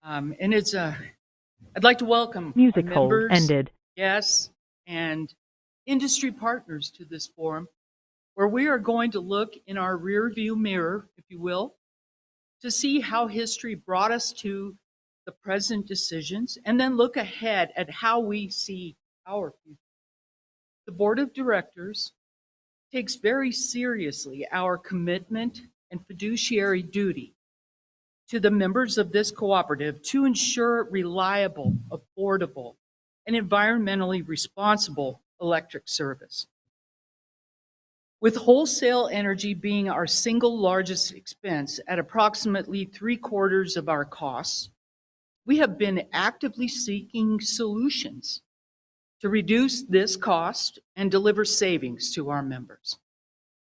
And I'd like to welcome our Music hold members, ended. guests, and industry partners to this forum, where we are going to look in our rear view mirror, if you will, to see how history brought us to the present decisions, and then look ahead at how we see our future. The Board of Directors takes very seriously our commitment and fiduciary duty to the members of this cooperative to ensure reliable, affordable, and environmentally responsible electric service. With wholesale energy being our single largest expense at approximately 3/4 of our costs, we have been actively seeking solutions to reduce this cost and deliver savings to our members.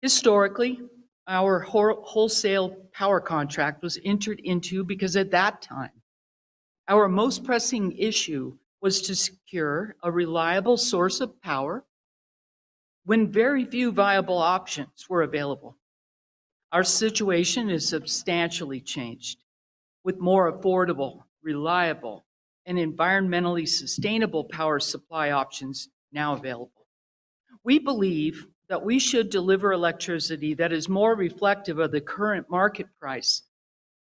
Historically, our wholesale power contract was entered into because at that time, our most pressing issue was to secure a reliable source of power when very few viable options were available. Our situation is substantially changed, with more affordable, reliable, and environmentally sustainable power supply options now available. We believe that we should deliver electricity that is more reflective of the current market price,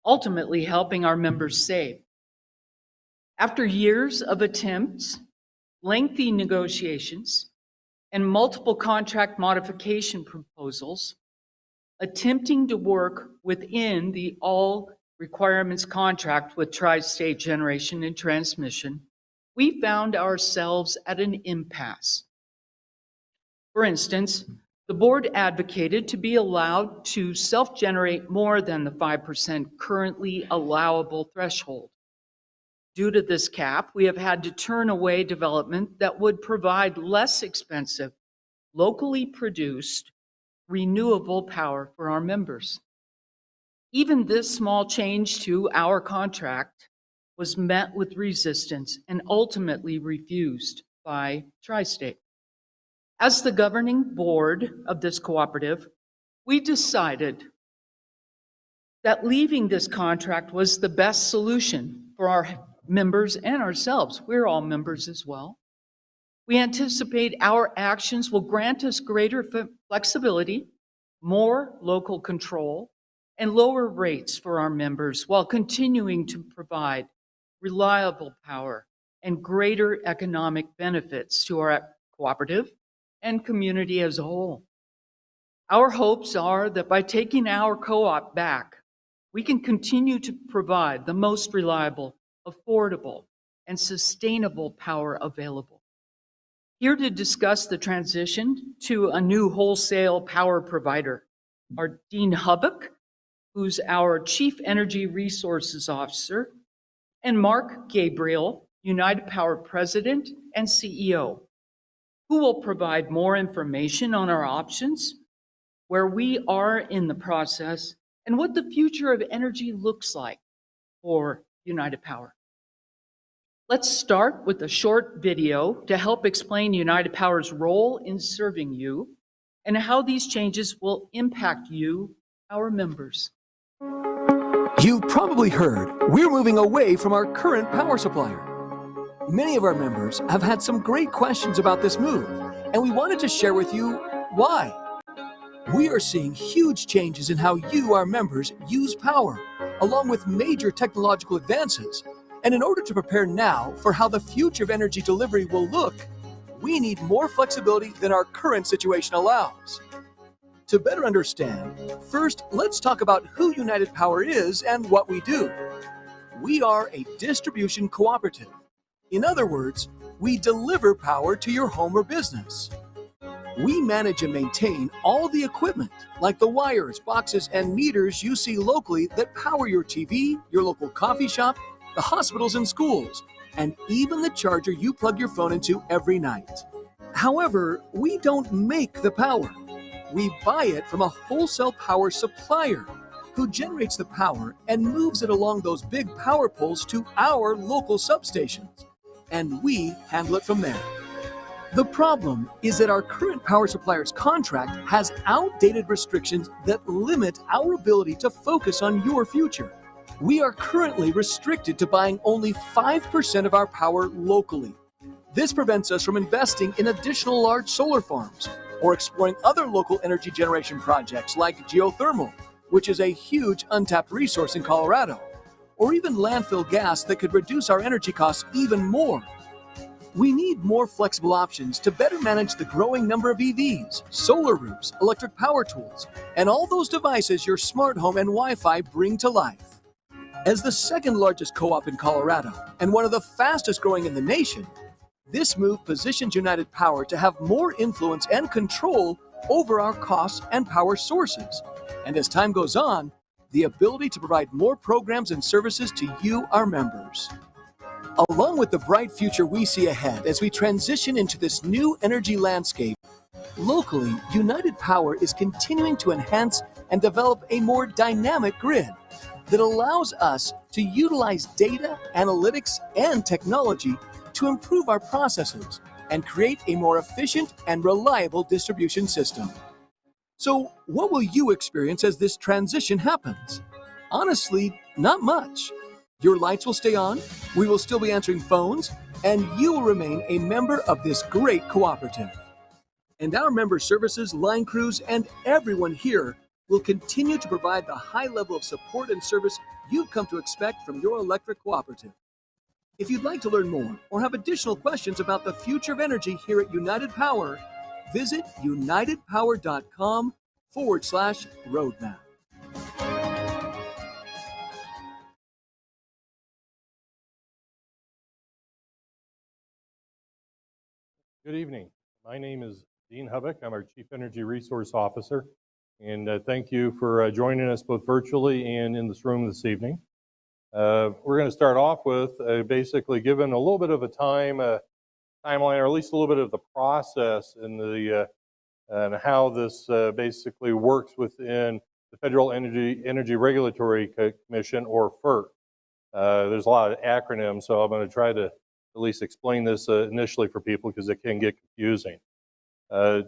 ultimately helping our members save. After years of attempts, lengthy negotiations, and multiple contract modification proposals, attempting to work within the all requirements contract with Tri-State Generation and Transmission, we found ourselves at an impasse. For instance, the board advocated to be allowed to self-generate more than the 5% currently allowable threshold. Due to this cap, we have had to turn away development that would provide less expensive, locally produced, renewable power for our members. Even this small change to our contract was met with resistance and ultimately refused by Tri-State. As the governing board of this cooperative, we decided that leaving this contract was the best solution for our members and ourselves. We're all members as well. We anticipate our actions will grant us greater flexibility, more local control, and lower rates for our members while continuing to provide reliable power and greater economic benefits to our cooperative and community as a whole. Our hopes are that by taking our co-op back, we can continue to provide the most reliable, affordable, and sustainable power available. Here to discuss the transition to a new wholesale power provider are Dean Hubbock, who's our Chief Energy Resources Officer, and Mark Gabriel, United Power President and CEO, who will provide more information on our options, where we are in the process, and what the future of energy looks like for United Power. Let's start with a short video to help explain United Power's role in serving you and how these changes will impact you, our members. You've probably heard we're moving away from our current power supplier. Many of our members have had some great questions about this move, and we wanted to share with you why. We are seeing huge changes in how you, our members, use power, along with major technological advances. And in order to prepare now for how the future of energy delivery will look, we need more flexibility than our current situation allows. To better understand, first, let's talk about who United Power is and what we do. We are a distribution cooperative. In other words, we deliver power to your home or business. We manage and maintain all the equipment, like the wires, boxes, and meters you see locally that power your TV, your local coffee shop, the hospitals and schools, and even the charger you plug your phone into every night. However, we don't make the power. We buy it from a wholesale power supplier who generates the power and moves it along those big power poles to our local substations, and we handle it from there. The problem is that our current power supplier's contract has outdated restrictions that limit our ability to focus on your future. We are currently restricted to buying only 5% of our power locally. This prevents us from investing in additional large solar farms or exploring other local energy generation projects like geothermal, which is a huge untapped resource in Colorado, or even landfill gas that could reduce our energy costs even more. We need more flexible options to better manage the growing number of EVs, solar roofs, electric power tools, and all those devices your smart home and Wi-Fi bring to life. As the second largest co-op in Colorado and one of the fastest growing in the nation, this move positions United Power to have more influence and control over our costs and power sources. And as time goes on, the ability to provide more programs and services to you, our members. Along with the bright future we see ahead as we transition into this new energy landscape, locally, United Power is continuing to enhance and develop a more dynamic grid that allows us to utilize data, analytics, and technology to improve our processes and create a more efficient and reliable distribution system. So, what will you experience as this transition happens? Honestly, not much. Your lights will stay on, we will still be answering phones, and you will remain a member of this great cooperative. And our member services, line crews, and everyone here will continue to provide the high level of support and service you've come to expect from your electric cooperative. If you'd like to learn more or have additional questions about the future of energy here at United Power, visit unitedpower.com/roadmap. Good evening. My name is Dean Hubbock. I'm our Chief Energy Resource Officer. And thank you for joining us both virtually and in this room this evening. We're going to start off with basically giving a little bit of a timeline, or at least a little bit of the process and how this basically works within the Federal Energy Regulatory Commission, or FERC. There's a lot of acronyms, so I'm going to try to at least explain this initially for people because it can get confusing.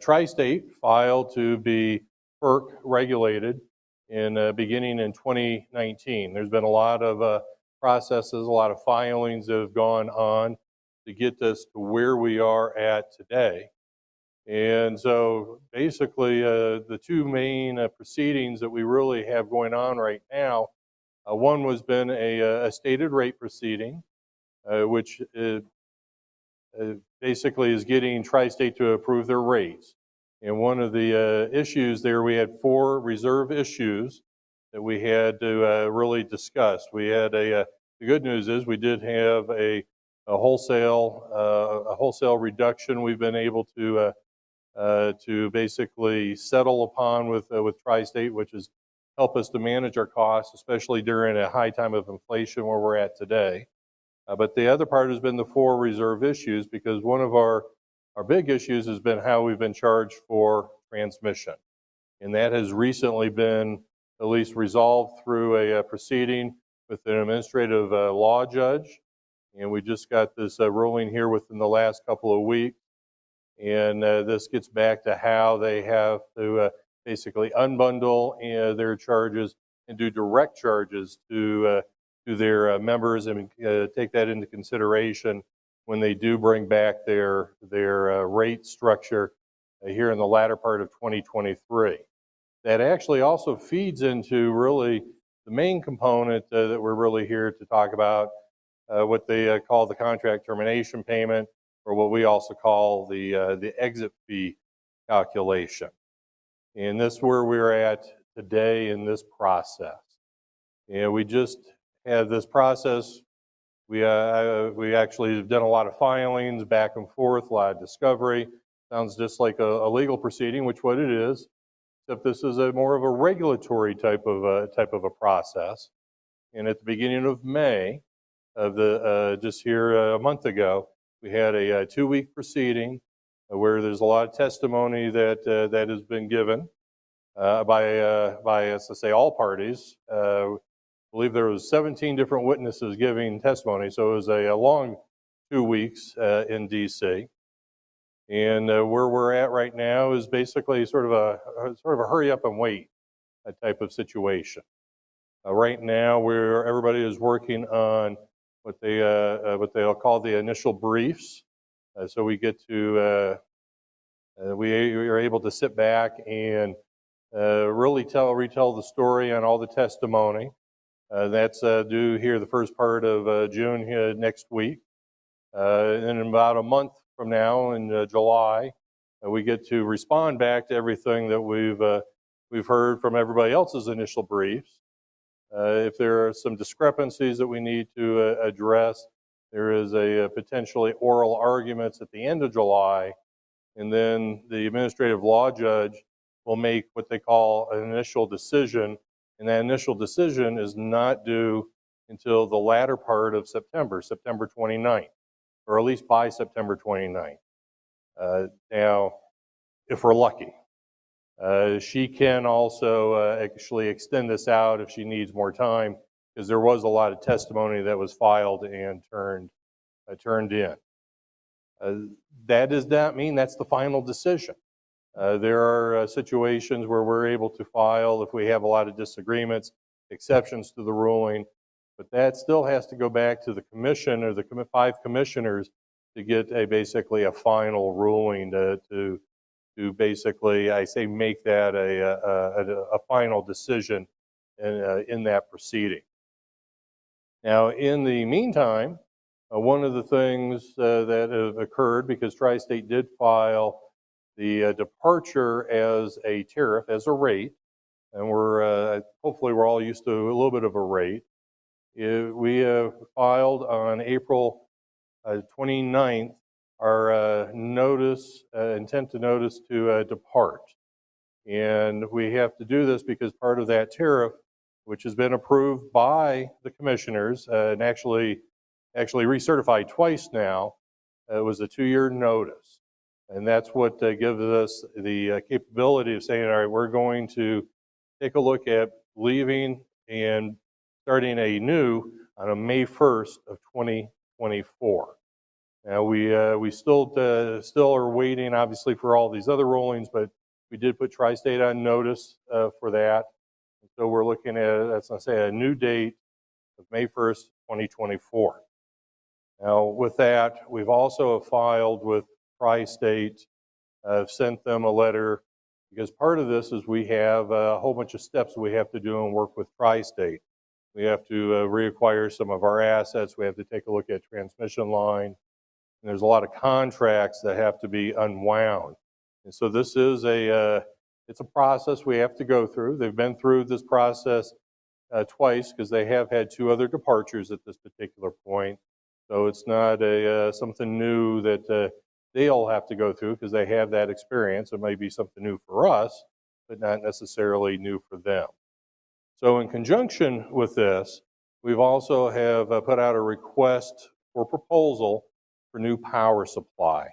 Tri-State filed to be FERC regulated beginning in 2019. There's been a lot of processes, a lot of filings that have gone on to get us to where we are at today. And so basically the two main proceedings that we really have going on right now, one was been a stated rate proceeding, which basically is getting Tri-State to approve their rates. And one of the issues there, we had 4 reserve issues that we had to really discuss. We had the good news is we did have a wholesale reduction we've been able to basically settle upon with Tri-State, which is help us to manage our costs, especially during a high time of inflation where we're at today. But the other part has been the 4 reserve issues, because one of our big issues has been how we've been charged for transmission. And that has recently been at least resolved through a proceeding with an administrative law judge. And we just got this ruling here within the last couple of weeks. And this gets back to how they have to basically unbundle their charges and do direct charges to their members, and take that into consideration when they do bring back their rate structure here in the latter part of 2023. That actually also feeds into really the main component that we're really here to talk about, what they call the contract termination payment, or what we also call the exit fee calculation. And this is where we're at today in this process. And we just had this process. We actually have done a lot of filings back and forth, a lot of discovery. Sounds just like a legal proceeding, which what it is, except this is more of a regulatory type of a process. And at the beginning of May, of just here a month ago, we had a 2-week proceeding where there's a lot of testimony that has been given by, as I say, all parties. I believe there was 17 different witnesses giving testimony, so it was a long 2 weeks in DC. And where we're at right now is basically sort of a hurry up and wait type of situation. Right now, everybody is working on what they'll call the initial briefs. So we get to we are able to sit back and really retell the story on all the testimony. That's due here the first part of June next week. And in about a month from now, in July, we get to respond back to everything that we've heard from everybody else's initial briefs. If there are some discrepancies that we need to address, there is a potentially oral arguments at the end of July, and then the administrative law judge will make what they call an initial decision, and that initial decision is not due until the latter part of September, September 29th, or at least by September 29th. Now, if we're lucky. She can also actually extend this out if she needs more time, because there was a lot of testimony that was filed and turned in. That does not mean that's the final decision. There are situations where we're able to file, if we have a lot of disagreements, exceptions to the ruling, but that still has to go back to the commission or the 5 commissioners to get basically a final ruling to basically, I say, make that a final decision in that proceeding. Now, in the meantime, one of the things that have occurred, because Tri-State did file the departure as a tariff, as a rate, and hopefully we're all used to a little bit of a rate. We filed on April 29th our intent to notice to depart. And we have to do this because part of that tariff, which has been approved by the commissioners and actually recertified twice now, was a 2-year notice. And that's what gives us the capability of saying, all right, we're going to take a look at leaving and starting anew on May 1st of 2024. Now, we still are waiting, obviously, for all these other rulings, but we did put Tri-State on notice for that. And so we're looking at, that's going to say, a new date of May 1st, 2024. Now, with that, we've also filed with Tri-State, sent them a letter, because part of this is we have a whole bunch of steps we have to do and work with Tri-State. We have to reacquire some of our assets. We have to take a look at transmission line. And there's a lot of contracts that have to be unwound. And so this is it's a process we have to go through. They've been through this process twice, because they have had 2 other departures at this particular point. So it's not something new that they'll have to go through, because they have that experience. It may be something new for us, but not necessarily new for them. So in conjunction with this, we've also have put out a request for proposal for new power supply.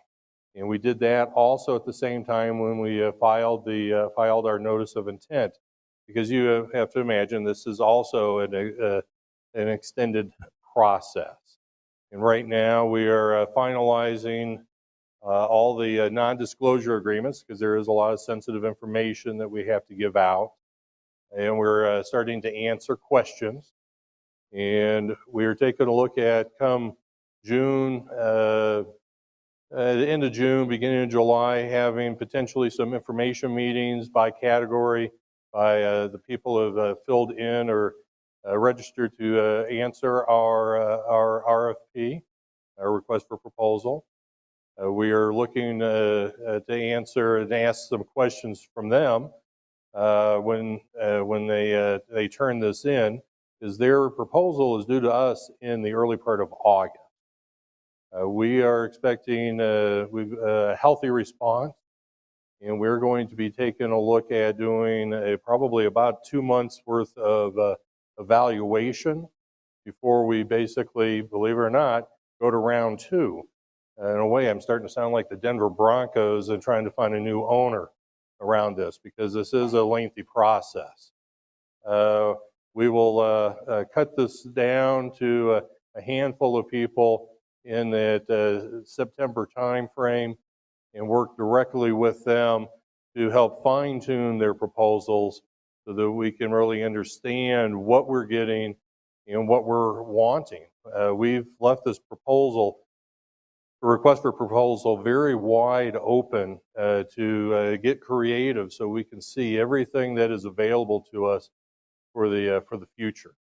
And we did that also at the same time when we filed our notice of intent, because you have to imagine this is also an extended process. And right now we are finalizing all the non-disclosure agreements, because there is a lot of sensitive information that we have to give out. And we're starting to answer questions. And we're taking a look at, come June, at the end of June, beginning of July, having potentially some information meetings by category by the people who have filled in or registered to answer our RFP, our request for proposal. We are looking to answer and ask some questions from them when they turn this in, because their proposal is due to us in the early part of August. We are expecting a healthy response, and we're going to be taking a look at doing probably about 2 months worth of evaluation before we basically, believe it or not, go to round 2. In a way, I'm starting to sound like the Denver Broncos and trying to find a new owner around this, because this is a lengthy process. We will cut this down to a handful of people in that September timeframe and work directly with them to help fine-tune their proposals so that we can really understand what we're getting and what we're wanting. We've left this proposal, the request for proposal, very wide open to get creative so we can see everything that is available to us for the future.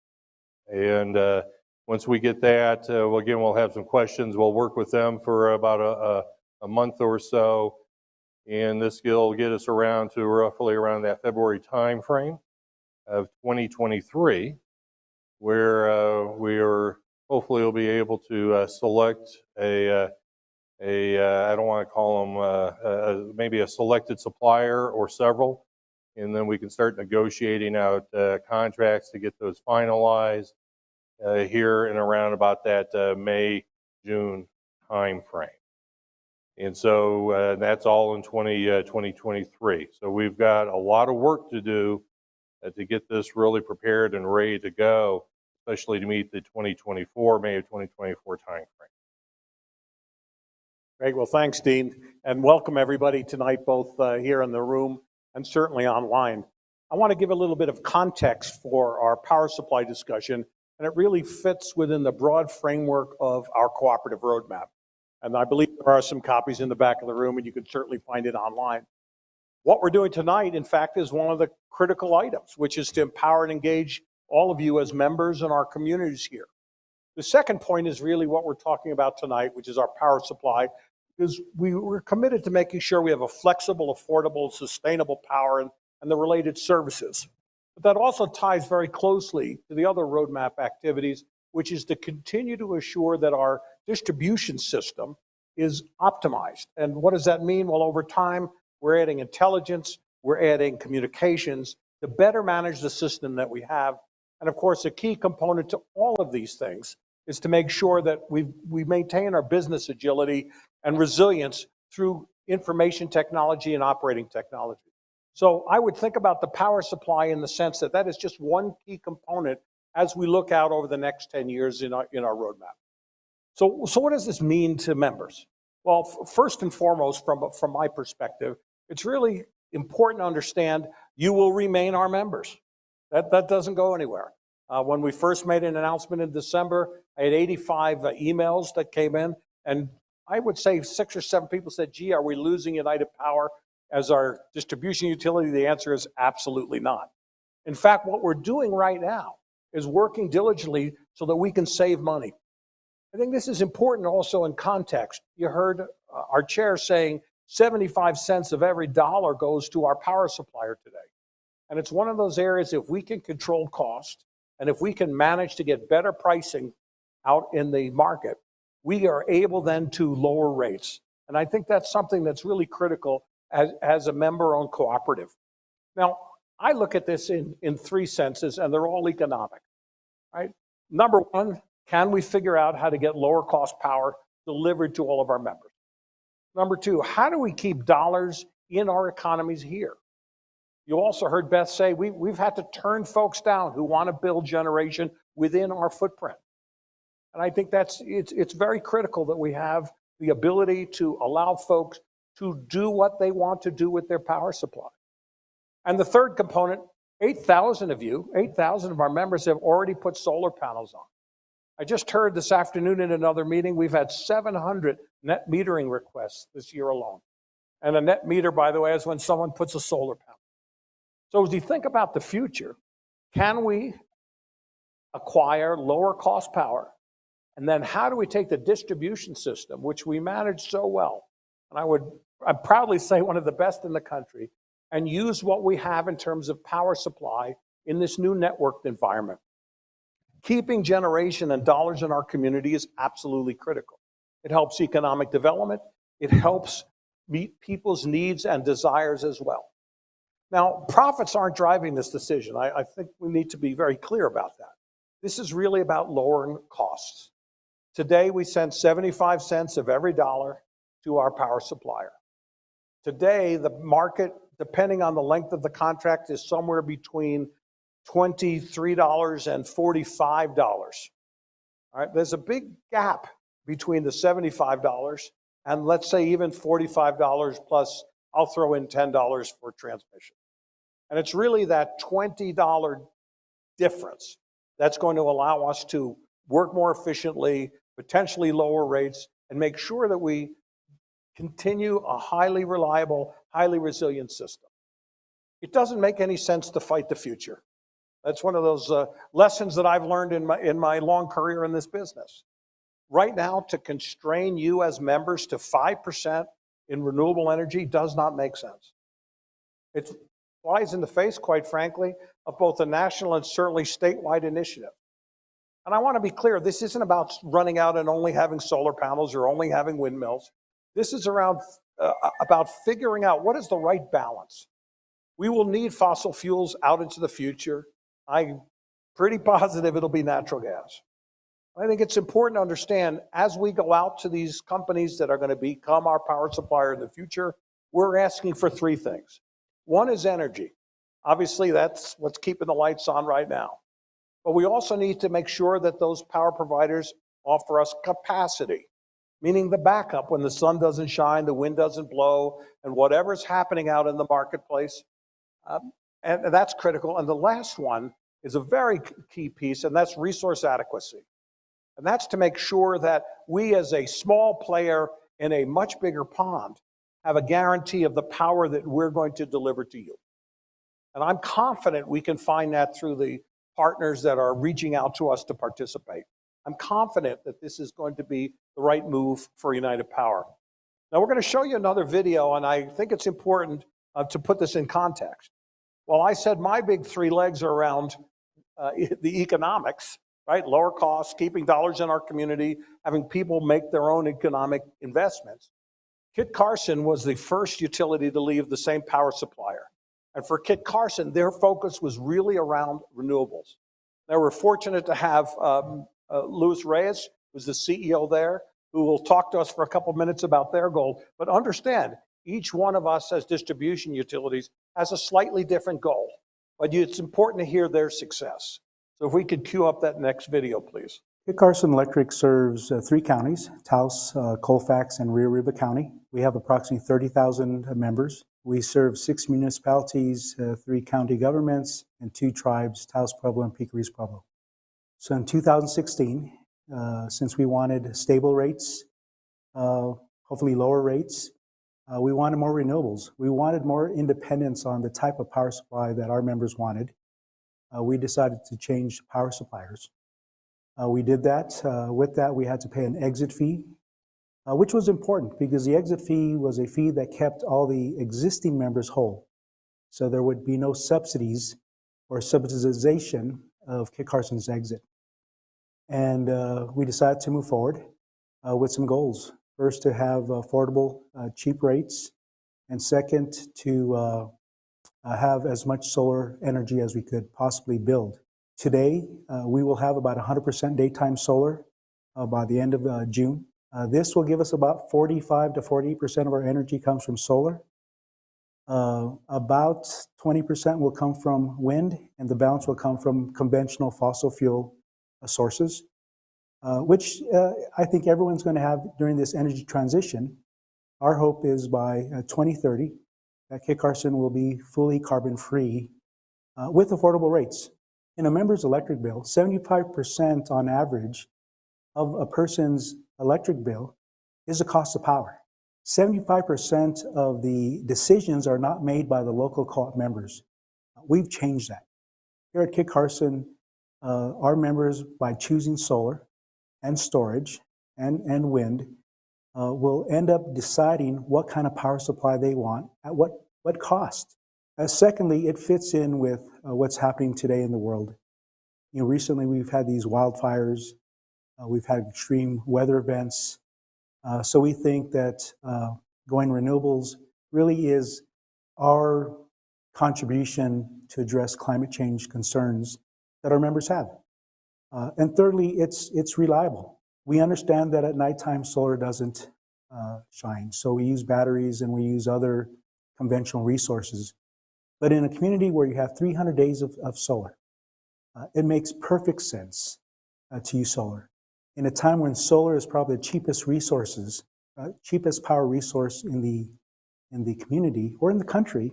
And once we get that, well, again, we'll have some questions. We'll work with them for about a month or so, and this will get us around to roughly around that February timeframe of 2023, where we are hopefully will be able to select I don't want to call them maybe a selected supplier or several, and then we can start negotiating out contracts to get those finalized here in around about that May, June time frame. And so that's all in 2023. So we've got a lot of work to do to get this really prepared and ready to go, especially to meet the May of 2024 time frame. Great. Well, thanks, Dean, and welcome everybody tonight, both here in the room and certainly online. I want to give a little bit of context for our power supply discussion, and it really fits within the broad framework of our cooperative roadmap. And I believe there are some copies in the back of the room, and you can certainly find it online. What we're doing tonight, in fact, is one of the critical items, which is to empower and engage all of you as members in our communities here. The second point is really what we're talking about tonight, which is our power supply, because we're committed to making sure we have a flexible, affordable, sustainable power and the related services. But that also ties very closely to the other roadmap activities, which is to continue to assure that our distribution system is optimized. And what does that mean? Well, over time, we're adding intelligence, we're adding communications to better manage the system that we have. And of course, a key component to all of these things is to make sure that we maintain our business agility and resilience through information technology and operating technology. So I would think about the power supply in the sense that that is just one key component as we look out over the next 10 years in our roadmap. So what does this mean to members? Well, first and foremost, from my perspective, it's really important to understand you will remain our members. That doesn't go anywhere. When we first made an announcement in December, I had 85 emails that came in, and I would say 6 or 7 people said, gee, are we losing United Power as our distribution utility? The answer is absolutely not. In fact, what we're doing right now is working diligently so that we can save money. I think this is important also in context. You heard our chair saying 75 cents of every dollar goes to our power supplier today. And it's one of those areas, if we can control cost and if we can manage to get better pricing out in the market, we are able then to lower rates. And I think that's something that's really critical as a member-owned cooperative. Now, I look at this in 3 senses, and they're all economic, right? Number one, can we figure out how to get lower cost power delivered to all of our members? Number two, how do we keep dollars in our economies here? You also heard Beth say we've had to turn folks down who want to build generation within our footprint. And I think it's very critical that we have the ability to allow folks to do what they want to do with their power supply. And the third component, 8,000 of our members have already put solar panels on. I just heard this afternoon in another meeting, we've had 700 net metering requests this year alone. And a net meter, by the way, is when someone puts a solar panel. So as you think about the future, can we acquire lower cost power? And then how do we take the distribution system, which we manage so well, and I'd proudly say one of the best in the country, and use what we have in terms of power supply in this new networked environment? Keeping generation and dollars in our community is absolutely critical. It helps economic development. It helps meet people's needs and desires as well. Now, profits aren't driving this decision. I think we need to be very clear about that. This is really about lowering costs. Today, we send 75 cents of every dollar to our power supplier. Today, the market, depending on the length of the contract, is somewhere between $23 and $45. All right, there's a big gap between the $75 and let's say even $45 plus, I'll throw in $10 for transmission. And it's really that $20 difference that's going to allow us to work more efficiently, potentially lower rates, and make sure that we continue a highly reliable, highly resilient system. It doesn't make any sense to fight the future. That's one of those lessons that I've learned in my long career in this business. Right now, to constrain you as members to 5% in renewable energy does not make sense. It flies in the face, quite frankly, of both the national and certainly statewide initiative. And I want to be clear, this isn't about running out and only having solar panels or only having windmills. This is around about figuring out what is the right balance. We will need fossil fuels out into the future. I'm pretty positive it'll be natural gas. I think it's important to understand as we go out to these companies that are going to become our power supplier in the future, we're asking for three things. One is energy. Obviously, that's what's keeping the lights on right now. But we also need to make sure that those power providers offer us capacity, meaning the backup when the sun doesn't shine, the wind doesn't blow, and whatever's happening out in the marketplace. And that's critical. And the last one is a very key piece, and that's resource adequacy. And that's to make sure that we as a small player in a much bigger pond have a guarantee of the power that we're going to deliver to you. And I'm confident we can find that through the partners that are reaching out to us to participate. I'm confident that this is going to be the right move for United Power. Now we're going to show you another video, and I think it's important to put this in context. Well, I said my big three legs are around the economics, right? Lower costs, keeping dollars in our community, having people make their own economic investments. Kit Carson was the first utility to leave the same power supplier. And for Kit Carson, their focus was really around renewables. Now, we're fortunate to have Luis Reyes, who's the CEO there, who will talk to us for a couple minutes about their goal. But understand, each one of us as distribution utilities has a slightly different goal. But it's important to hear their success. So if we could cue up that next video, please. Kit Carson Electric serves three counties, Taos, Colfax, and Rio Arriba County. We have approximately 30,000 members. We serve 6 municipalities, 3 county governments, and 2 tribes, Taos Pueblo and Pico-Reyes Pueblo. So in 2016, since we wanted stable rates, hopefully lower rates, we wanted more renewables. We wanted more independence on the type of power supply that our members wanted. We decided to change power suppliers. We did that. With that, we had to pay an exit fee, which was important because the exit fee was a fee that kept all the existing members whole. So there would be no subsidies or subsidization of Kit Carson's exit. And we decided to move forward with some goals. First, to have affordable, cheap rates, and second, to have as much solar energy as we could possibly build. Today, we will have about 100% daytime solar by the end of June. This will give us about 45 to 48% of our energy comes from solar. About 20% will come from wind, and the balance will come from conventional fossil fuel sources, which I think everyone's going to have during this energy transition. Our hope is by 2030 that Kit Carson will be fully carbon-free with affordable rates. In a member's electric bill, 75% on average of a person's electric bill is the cost of power. 75% of the decisions are not made by the local co-op members. We've changed that. Here at Kit Carson, our members, by choosing solar and storage and wind, will end up deciding what kind of power supply they want at what cost. Secondly, it fits in with what's happening today in the world. You know, recently we've had these wildfires, we've had extreme weather events, so we think that going renewables really is our contribution to address climate change concerns that our members have. And thirdly, it's reliable. We understand that at nighttime solar doesn't shine, so we use batteries and we use other conventional resources. But in a community where you have 300 days of solar, it makes perfect sense to use solar. In a time when solar is probably the cheapest resources, cheapest power resource in the community or in the country,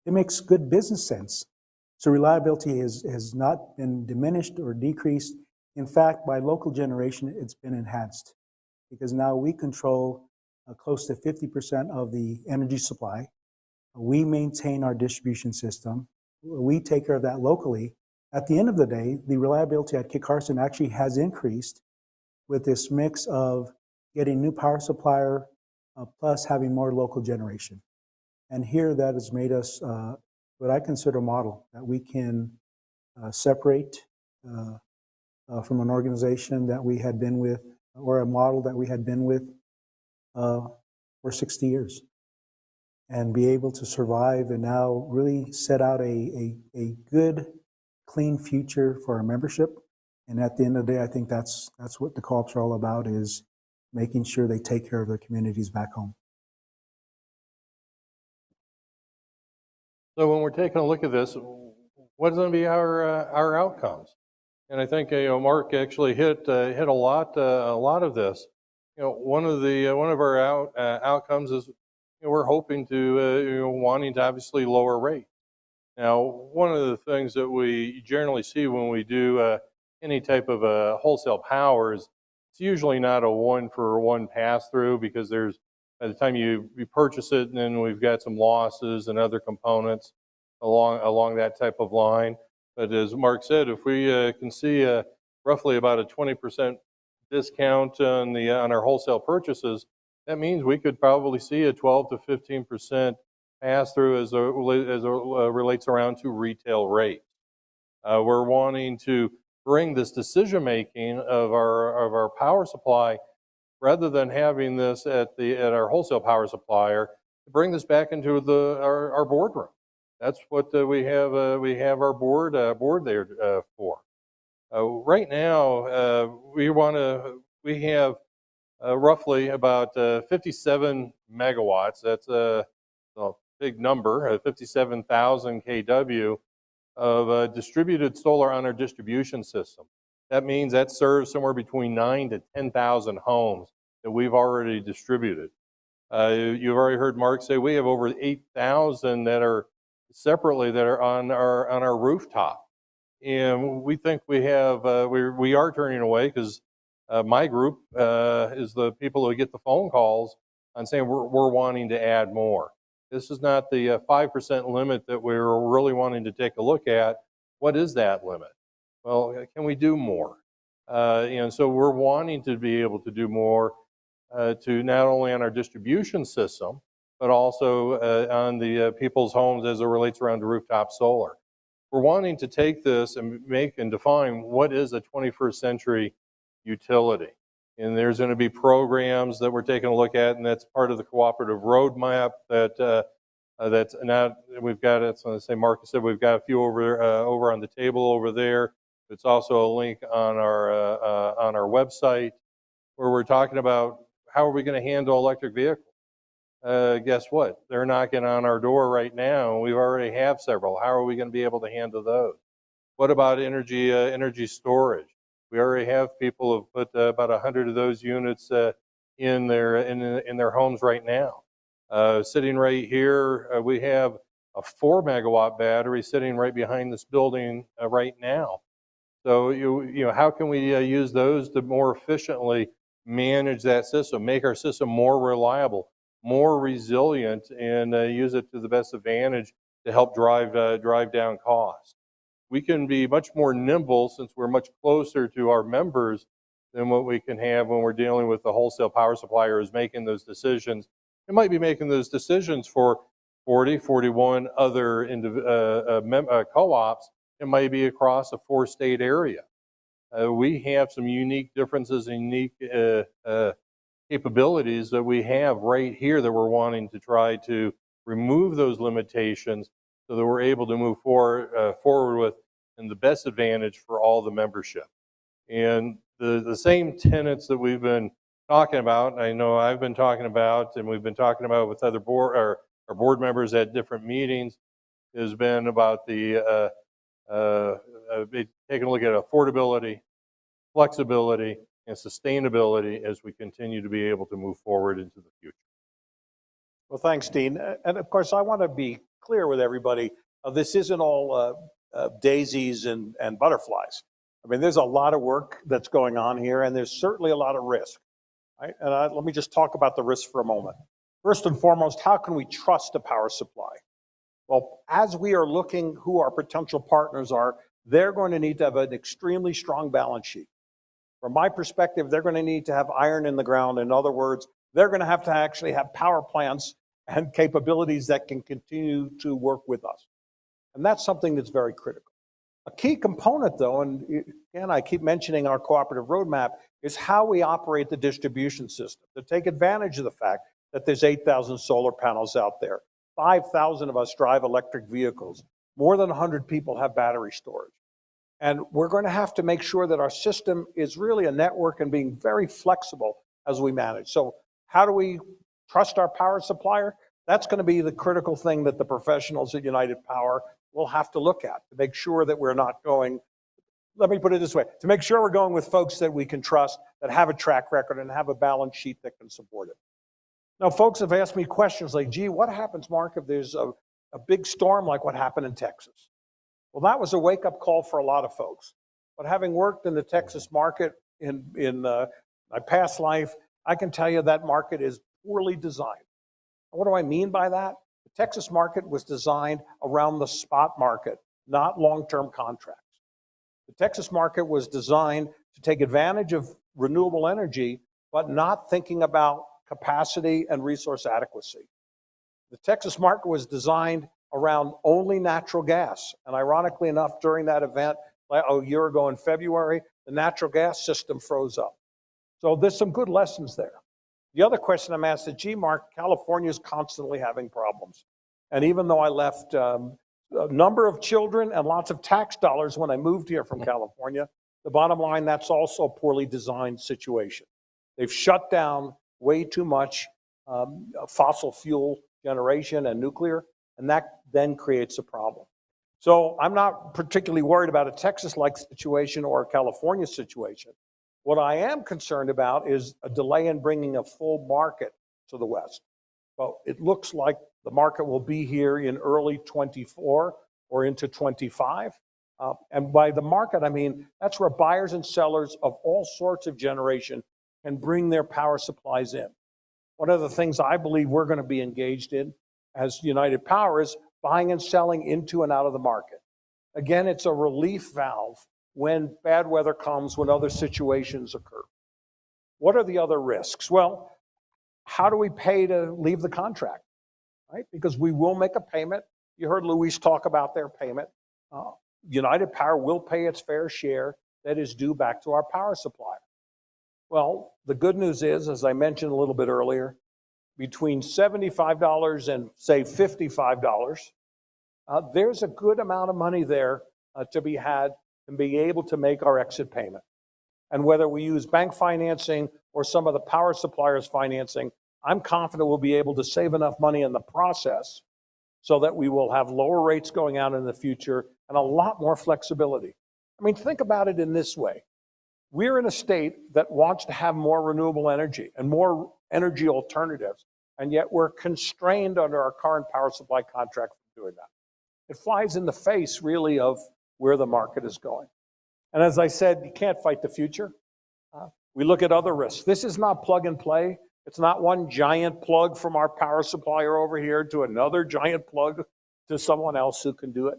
it makes good business sense. So reliability has not been diminished or decreased. In fact, by local generation, it's been enhanced because now we control close to 50% of the energy supply. We maintain our distribution system. We take care of that locally. At the end of the day, the reliability at Kit Carson actually has increased with this mix of getting new power supplier plus having more local generation. And here that has made us what I consider a model that we can separate from an organization that we had been with or a model that we had been with for 60 years and be able to survive and now really set out a good, clean future for our membership. And at the end of the day, I think that's what the co-ops are all about, is making sure they take care of their communities back home. So when we're taking a look at this, what's going to be our outcomes? And I think Mark actually hit a lot of this. One of our outcomes is we're hoping to wanting to obviously lower rates. Now, one of the things that we generally see when we do any type of wholesale power is it's usually not a one-for-one pass-through, because there's, by the time you purchase it, and then we've got some losses and other components along that type of line. But as Mark said, if we can see roughly about a 20% discount on our wholesale purchases, that means we could probably see a 12 to 15% pass-through as it relates around to retail rates. We're wanting to bring this decision-making of our power supply, rather than having this at our wholesale power supplier, to bring this back into our boardroom. That's what we have our board there for. Right now, we have roughly about 57 megawatts. That's a big number, 57,000 kW of distributed solar on our distribution system. That means that serves somewhere between 9,000 to 10,000 homes that we've already distributed. You've already heard Mark say we have over 8,000 that are on our rooftop, and we think we are turning away, because my group is the people who get the phone calls on saying we're wanting to add more. This is not the 5% limit that we're really wanting to take a look at. What is that limit? Well, can we do more? And so we're wanting to be able to do more to not only on our distribution system, but also on the people's homes as it relates around to rooftop solar. We're wanting to take this and make and define what is a 21st century utility. And there's going to be programs that we're taking a look at, and that's part of the cooperative roadmap that's not, we've got it, so say Marcus said, we've got a few over on the table over there. It's also a link on our website, where we're talking about how are we going to handle electric vehicles. Guess what? They're knocking on our door right now, and we already have several. How are we going to be able to handle those? What about energy storage? We already have people who've put about 100 of those units in their homes right now. Sitting right here, we have a 4 megawatt battery sitting right behind this building right now. So how can we use those to more efficiently manage that system, make our system more reliable, more resilient, and use it to the best advantage to help drive down costs. We can be much more nimble, since we're much closer to our members than what we can have when we're dealing with the wholesale power suppliers making those decisions. It might be making those decisions for 40, 41 other co-ops. It might be across a 4-state area. We have some unique differences and unique capabilities that we have right here that we're wanting to try to remove those limitations, so that we're able to move forward with and the best advantage for all the membership. And the same tenets that we've been talking about, I know I've been talking about, and we've been talking about with other our board members at different meetings, has been about the taking a look at affordability, flexibility, and sustainability as we continue to be able to move forward into the future. Well, thanks, Dean. And of course, I want to be clear with everybody, this isn't all daisies and butterflies. I mean, there's a lot of work that's going on here, and there's certainly a lot of risk. Right? And let me just talk about the risk for a moment. First and foremost, how can we trust a power supply? Well, as we are looking who our potential partners are, they're going to need to have an extremely strong balance sheet. From my perspective, they're going to need to have iron in the ground. In other words, they're going to actually have power plants and capabilities that can continue to work with us. And that's something that's very critical. A key component, though, and again, I keep mentioning our cooperative roadmap, is how we operate the distribution system to take advantage of the fact that there's 8,000 solar panels out there. 5,000 of us drive electric vehicles. More than 100 people have battery storage. And we're going to have to make sure that our system is really a network and being very flexible as we manage. So how do we trust our power supplier? That's going to be the critical thing that the professionals at United Power will have to look at to make sure that we're not going, let me put it this way, to make sure we're going with folks that we can trust, that have a track record and have a balance sheet that can support it. Now, folks have asked me questions like, gee, what happens, Mark, if there's a big storm like what happened in Texas? Well, that was a wake-up call for a lot of folks. But having worked in the Texas market in my past life, I can tell you that market is poorly designed. And what do I mean by that? The Texas market was designed around the spot market, not long-term contracts. The Texas market was designed to take advantage of renewable energy, but not thinking about capacity and resource adequacy. The Texas market was designed around only natural gas. And ironically enough, during that event, a year ago in February, the natural gas system froze up. So there's some good lessons there. The other question I'm asked is, gee, Mark, California is constantly having problems. And even though I left a number of children and lots of tax dollars when I moved here from California, the bottom line, that's also a poorly designed situation. They've shut down way too much fossil fuel generation and nuclear, and that then creates a problem. So I'm not particularly worried about a Texas-like situation or a California situation. What I am concerned about is a delay in bringing a full market to the West. Well, it looks like the market will be here in early 24 or into 25. And by the market, I mean, that's where buyers and sellers of all sorts of generation can bring their power supplies in. One of the things I believe we're going to be engaged in as United Power is buying and selling into and out of the market. Again, it's a relief valve when bad weather comes, when other situations occur. What are the other risks? Well, how do we pay to leave the contract, right? Because we will make a payment. You heard Luis talk about their payment. United Power will pay its fair share that is due back to our power supplier. Well, the good news is, as I mentioned a little bit earlier, between $75 and say $55, there's a good amount of money there to be had and be able to make our exit payment. And whether we use bank financing or some of the power suppliers financing, I'm confident we'll be able to save enough money in the process so that we will have lower rates going out in the future and a lot more flexibility. I mean, think about it in this way. We're in a state that wants to have more renewable energy and more energy alternatives, and yet we're constrained under our current power supply contract from doing that. It flies in the face, really, of where the market is going. And as I said, you can't fight the future. We look at other risks. This is not plug and play. It's not one giant plug from our power supplier over here to another giant plug to someone else who can do it.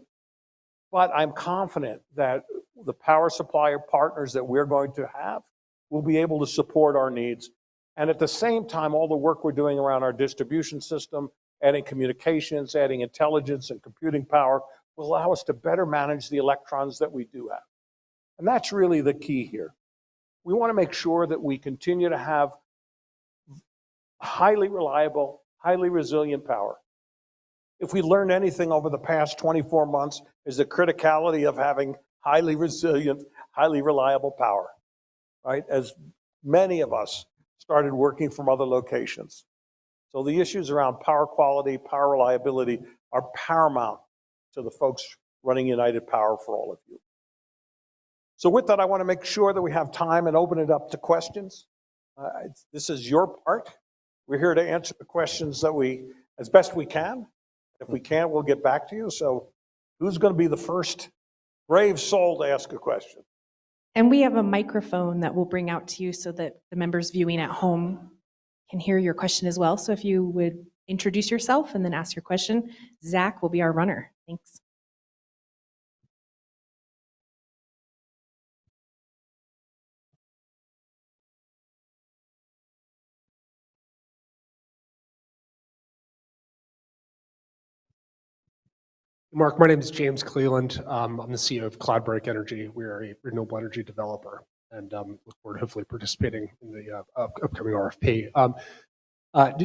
But I'm confident that the power supplier partners that we're going to have will be able to support our needs. And at the same time, all the work we're doing around our distribution system, adding communications, adding intelligence and computing power, will allow us to better manage the electrons that we do have. And that's really the key here. We want to make sure that we continue to have highly reliable, highly resilient power. If we learned anything over the past 24 months, is the criticality of having highly resilient, highly reliable power, right? As many of us started working from other locations. So the issues around power quality, power reliability are paramount to the folks running United Power for all of you. So with that, I want to make sure that we have time and open it up to questions. This is your part. We're here to answer the questions that as best we can. If we can't, we'll get back to you. So who's going to be the first brave soul to ask a question? And we have a microphone that we'll bring out to you so that the members viewing at home can hear your question as well. So if you would introduce yourself and then ask your question, Zach will be our runner. Thanks. Mark, my name is James Cleland. I'm the CEO of Cloudbreak Energy. We are a renewable energy developer and look forward to hopefully participating in the upcoming RFP.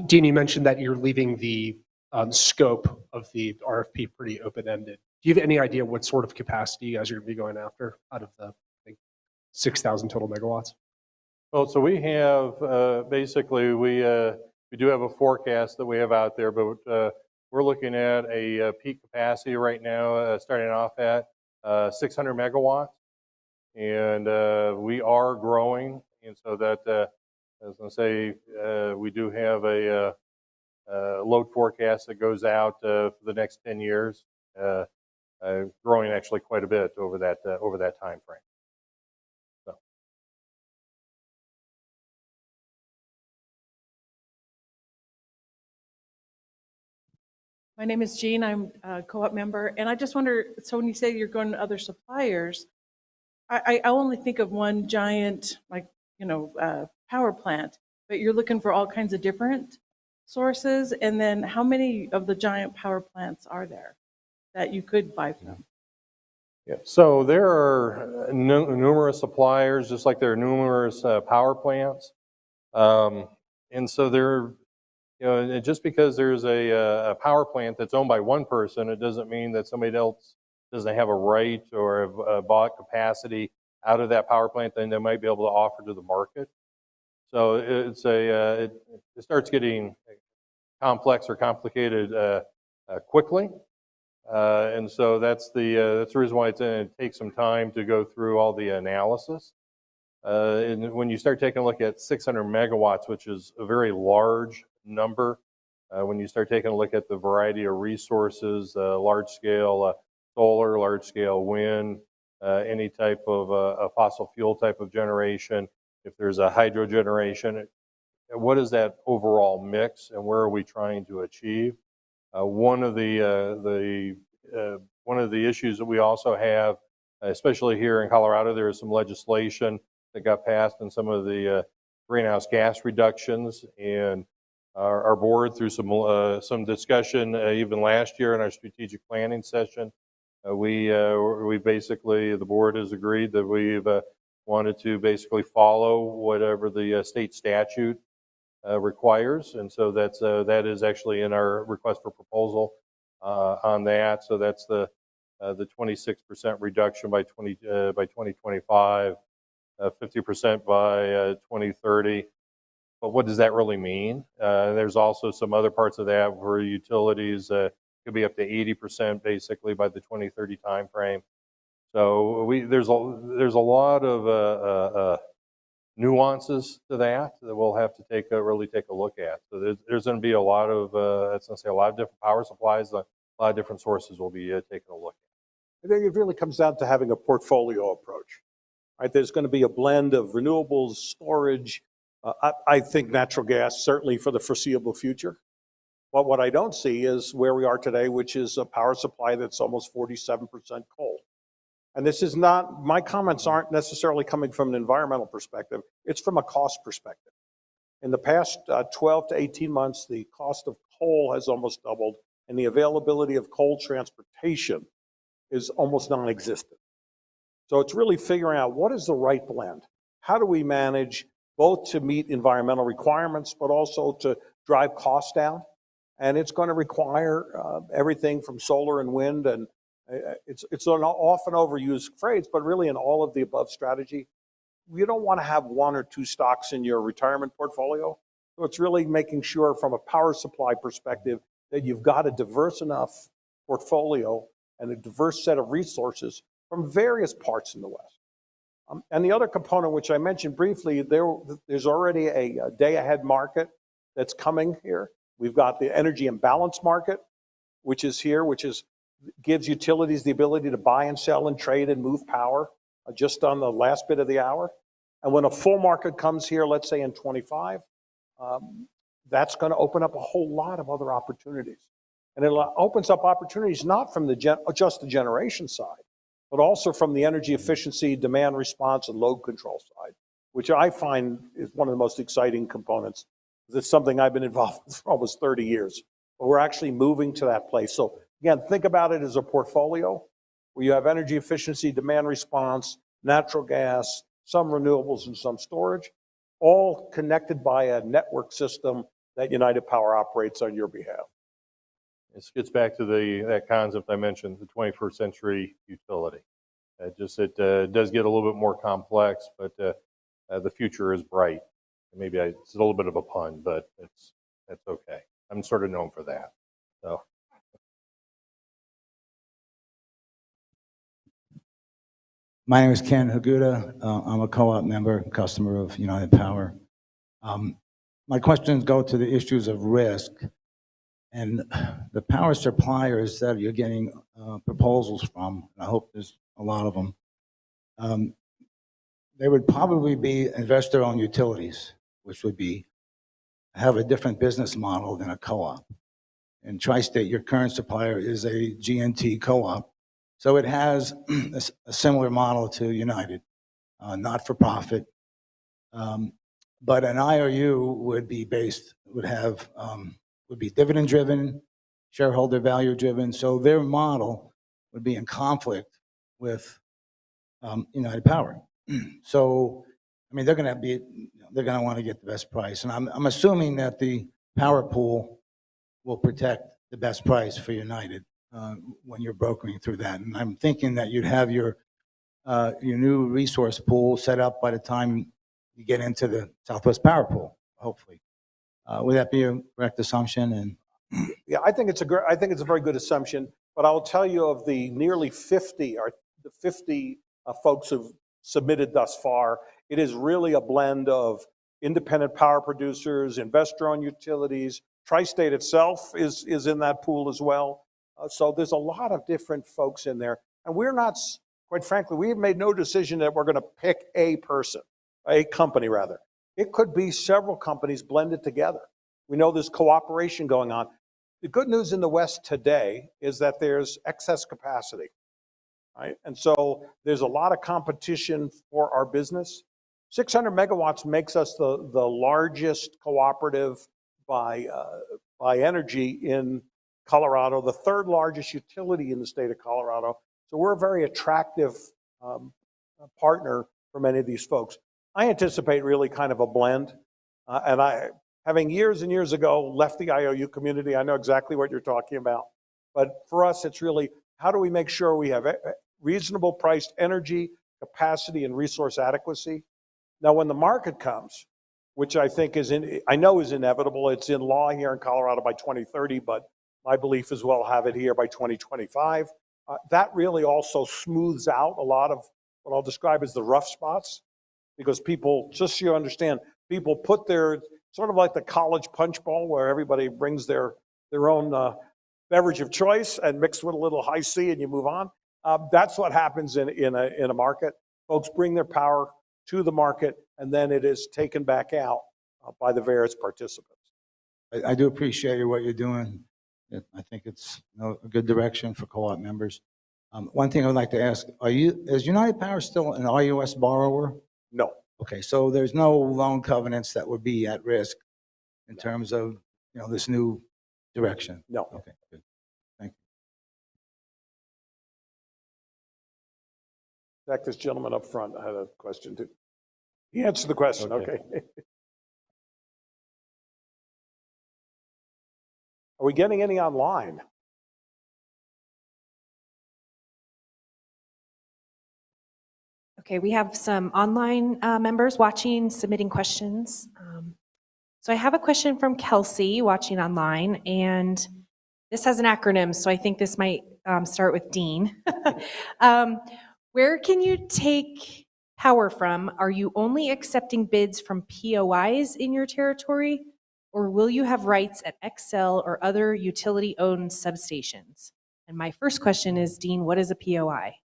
Dean, you mentioned that you're leaving the scope of the RFP pretty open-ended. Do you have any idea what sort of capacity you guys are going to be going after out of the, I think, 6,000 total megawatts? Well, so we have, basically, we do have a forecast that we have out there, but we're looking at a peak capacity right now, starting off at 600 megawatts. And we are growing. And so that, I was going to say, we do have a load forecast that goes out for the next 10 years, growing actually quite a bit over that time frame. So. My name is Jean. I'm a co-op member, and I just wonder, so when you say you're going to other suppliers, I only think of one giant, like, power plant, but you're looking for all kinds of different sources, and then how many of the giant power plants are there that you could buy from? Yeah, so there are numerous suppliers, just like there are numerous power plants. And so there, and just because there's a power plant that's owned by one person, it doesn't mean that somebody else doesn't have a right or have bought capacity out of that power plant, then they might be able to offer to the market. So it's it starts getting complex or complicated quickly. And so that's the reason why it takes some time to go through all the analysis. And when you start taking a look at 600 megawatts, which is a very large number, when you start taking a look at the variety of resources, large scale solar, large scale wind, any type of a fossil fuel type of generation, if there's a hydro generation, what is that overall mix and where are we trying to achieve? One of the issues that we also have, especially here in Colorado, there is some legislation that got passed in some of the greenhouse gas reductions, and our board, through some discussion even last year in our strategic planning session, we basically, the board has agreed that we've wanted to basically follow whatever the state statute requires, and so that is actually in our request for proposal on that. So that's the 26% reduction by 2025, 50% by 2030. But what does that really mean? There's also some other parts of that where utilities could be up to 80% basically by the 2030 timeframe. So there's a lot of nuances to that we'll have to really take a look at. So there's going to be a lot of a lot of different power supplies, a lot of different sources we'll be taking a look at. I think it really comes down to having a portfolio approach. Right? There's going to be a blend of renewables, storage. I think natural gas, certainly for the foreseeable future. But what I don't see is where we are today, which is a power supply that's almost 47% coal. And this is not, my comments aren't necessarily coming from an environmental perspective. It's from a cost perspective. In the past 12 to 18 months, the cost of coal has almost doubled, and the availability of coal transportation is almost non-existent. So it's really figuring out what is the right blend. How do we manage both to meet environmental requirements, but also to drive costs down? And it's going to require everything from solar and wind, and it's an often overused phrase, but really in all of the above strategy, you don't want to have one or two stocks in your retirement portfolio. So it's really making sure from a power supply perspective that you've got a diverse enough portfolio and a diverse set of resources from various parts in the West. And the other component, which I mentioned briefly, there's already a day-ahead market that's coming here. We've got the energy imbalance market, which is here, gives utilities the ability to buy and sell and trade and move power just on the last bit of the hour. And when a full market comes here, let's say in 25, that's going to open up a whole lot of other opportunities. And it opens up opportunities not from just the generation side, but also from the energy efficiency, demand response, and load control side, which I find is one of the most exciting components. It's something I've been involved with for almost 30 years, but we're actually moving to that place. So again, think about it as a portfolio where you have energy efficiency, demand response, natural gas, some renewables and some storage, all connected by a network system that United Power operates on your behalf. This gets back to that concept I mentioned, the 21st century utility. It does get a little bit more complex, but the future is bright. Maybe it's a little bit of a pun, but that's okay. I'm sort of known for that. So. My name is Ken Haguda. I'm a co-op member, customer of United Power. My questions go to the issues of risk. And the power suppliers that you're getting proposals from, and I hope there's a lot of them, they would probably be investor-owned utilities, which would have a different business model than a co-op. In Tri-State, your current supplier is a GNT co-op, so it has a similar model to United, not-for-profit. But an IOU would be dividend-driven, shareholder value-driven, so their model would be in conflict with United Power. So, I mean, they're going to want to get the best price, and I'm assuming that the power pool will protect the best price for United when you're brokering through that. And I'm thinking that you'd have your new resource pool set up by the time you get into the Southwest Power Pool, hopefully. Would that be a correct assumption? And yeah, I think it's a very good assumption. But I'll tell you, of the nearly 50 folks who've submitted thus far, it is really a blend of independent power producers, investor-owned utilities. Tri-State itself is in that pool as well. So there's a lot of different folks in there, and we're not, quite frankly, we have made no decision that we're going to pick a company rather. It could be several companies blended together. We know there's cooperation going on. The good news in the West today is that there's excess capacity, right? And so there's a lot of competition for our business. 600 megawatts makes us the largest cooperative by energy in Colorado, the third largest utility in the state of Colorado. So we're a very attractive partner for many of these folks. I anticipate really kind of a blend. And having years and years ago left the IOU community, I know exactly what you're talking about. But for us, it's really, how do we make sure we have reasonable priced energy, capacity, and resource adequacy? Now, when the market comes, which I think I know is inevitable, it's in law here in Colorado by 2030, but my belief is we'll have it here by 2025. That really also smooths out a lot of what I'll describe as the rough spots, because people, just so you understand, people put their, sort of like the college punch bowl where everybody brings their own beverage of choice and mix with a little high C and you move on. That's what happens in a market. Folks bring their power to the market and then it is taken back out by the various participants. I do appreciate what you're doing. I think it's a good direction for co-op members. One thing I would like to ask, is United Power still an RUS borrower? No. Okay, so there's no loan covenants that would be at risk in terms of this new direction? No. Okay, good. Thank you. In fact, this gentleman up front had a question too. He answered the question, okay. Are we getting any online? Okay, we have some online members watching, submitting questions. So I have a question from Kelsey watching online, and this has an acronym, so I think this might start with Dean. Where can you take power from? Are you only accepting bids from POIs in your territory? or will you have rights at Xcel or other utility-owned substations? And my first question is, Dean, what is a POI?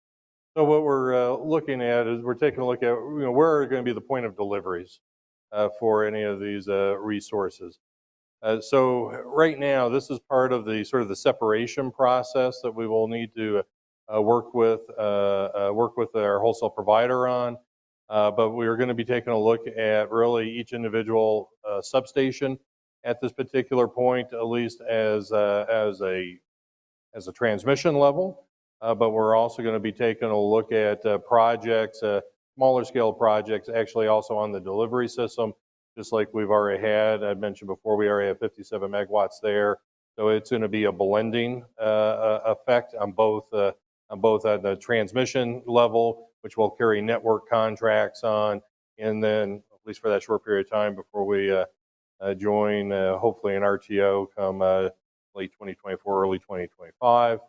So what we're looking at is we're taking a look at, where are going to be the point of deliveries for any of these resources. So right now, this is part of the sort of the separation process that we will need to work with our wholesale provider on. But we are going to be taking a look at really each individual substation at this particular point, at least as a transmission level. But we're also going to be taking a look at projects, smaller scale projects, actually also on the delivery system, just like we've already had. I mentioned before, we already have 57 megawatts there. So it's going to be a blending effect on both at the transmission level, which will carry network contracts on, and then at least for that short period of time before we join hopefully an RTO come late 2024, early 2025.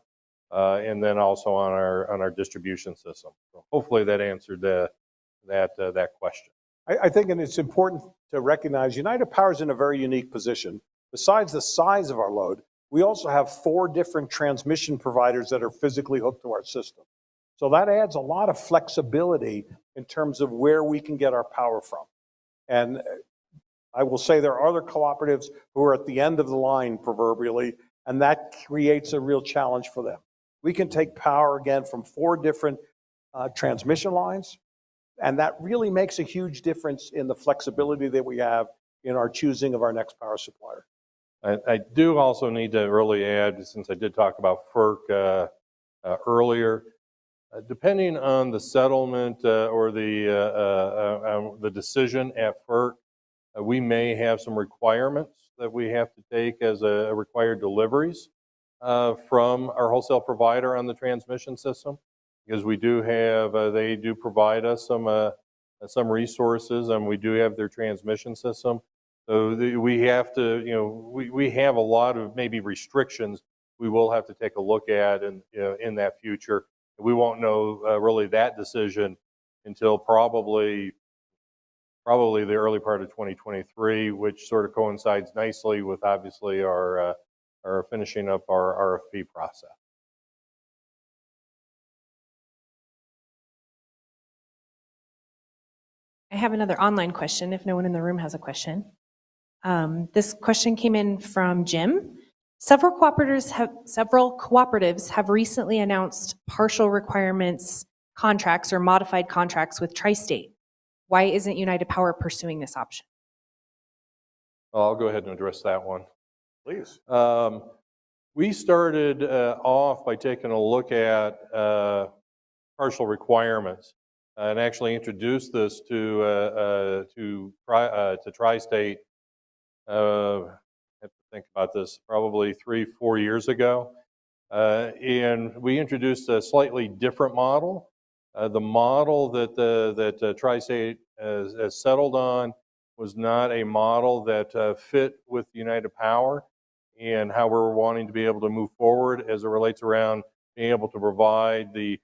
And then also on our distribution system. So hopefully that answered that question. I think, and it's important to recognize, United Power is in a very unique position. Besides the size of our load, we also have 4 different transmission providers that are physically hooked to our system. So that adds a lot of flexibility in terms of where we can get our power from. And I will say there are other cooperatives who are at the end of the line proverbially, and that creates a real challenge for them. We can take power again from 4 different transmission lines, and that really makes a huge difference in the flexibility that we have in our choosing of our next power supplier. I do also need to really add, since I did talk about FERC earlier, depending on the settlement or the decision at FERC, we may have some requirements that we have to take as required deliveries from our wholesale provider on the transmission system, because we do have, they do provide us some resources, and we do have their transmission system. So we have to, we have a lot of maybe restrictions we will have to take a look at in that future. We won't know really that decision until probably the early part of 2023, which sort of coincides nicely with obviously our finishing up our RFP process. I have another online question if no one in the room has a question. This question came in from Jim. Several cooperatives have recently announced partial requirements contracts or modified contracts with Tri-State. Why isn't United Power pursuing this option? I'll go ahead and address that one. Please. We started off by taking a look at partial requirements and actually introduced this to Tri-State. I have to think about this, probably 3-4 years ago. And we introduced a slightly different model. The model that Tri-State has settled on was not a model that fit with United Power and how we're wanting to be able to move forward as it relates around being able to provide the